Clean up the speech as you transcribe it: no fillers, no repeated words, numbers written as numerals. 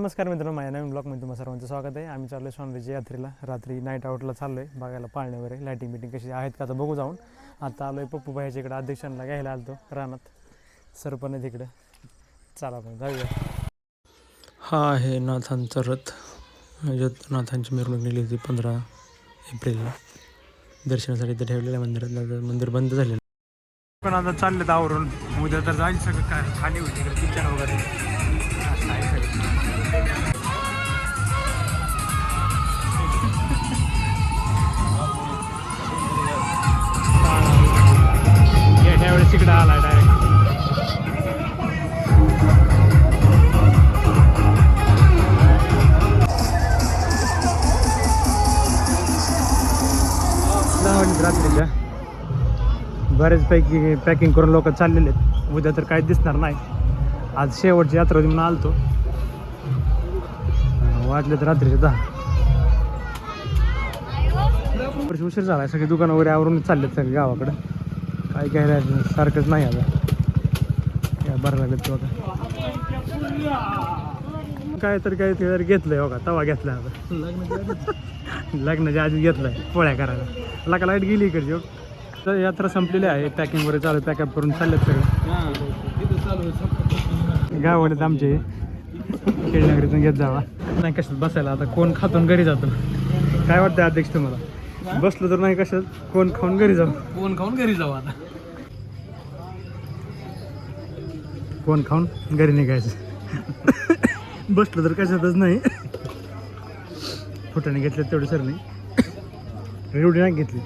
नमस्कार मित्रांनो, माझ्या नवीन ब्लॉगमध्ये तुम्हाला सर्वांचं स्वागत आहे. आम्ही चाललो आहे सोनरेच्या यात्रेला. रात्री नाईट आउटला चाललो आहे बघायला पाळणे वगैरे लाईटिंग बिटिंग कशी आहेत का आता बघू जाऊन. आता आलो आहे पप्पू भाईच्या इकडे, अध्यक्षांना घ्यायला आलो रानात. सरपण आहे तिकडं, चला पण जाऊया. हा आहे नाथांचा रथ. नाथांची मिरवणूक निघली होती 15 एप्रिलला दर्शनासाठी तर ठेवलेल्या मंदिरात. मंदिर बंद झालेलं पण आता चाललेत आवरून. उद्या तर जाईल सगळं काय खाली होती इकडे किचन वगैरे असं आहे सगळं. त्यावेळेस तिकडे आला डायरेक्ट. रात्रीच्या बरेचपैकी पॅकिंग करून लोक चाललेले आहेत. उद्या तर काही दिसणार नाही. आज शेवटची यात्रा होती म्हणून आलतो. वाजले तर रात्रीचे 10. उशीर झाला. सगळे दुकान वगैरे आवरून चाललेत सगळे गावाकडं. काय काय सारखंच नाही आता बरं लागलं तो आता काय तरी घेतलंय बघा. तवा घेतलाय आता लग्नाच्या आधी घेतलाय पोळ्या करायला. लका लाईट गेली इकडची. तर यात्रा संपलेली आहे. पॅकिंग वगैरे चालू, पॅकअप करून चाललेत सगळं. गावाकडे आमचे खेळनगरीतून घेत जावा नाही कशात बसायला. आता कोण खातून घरी जातो. काय वाटतं अध्यक्ष तुम्हाला? बसलो तर नाही कशात, कोण खाऊन घरी जाऊ. आता कोण खाऊन घरी निघायचं. बसलो तर कशातच नाही. फुटाने घेतले तेवढे सर नाही, एवढी नाही घेतली.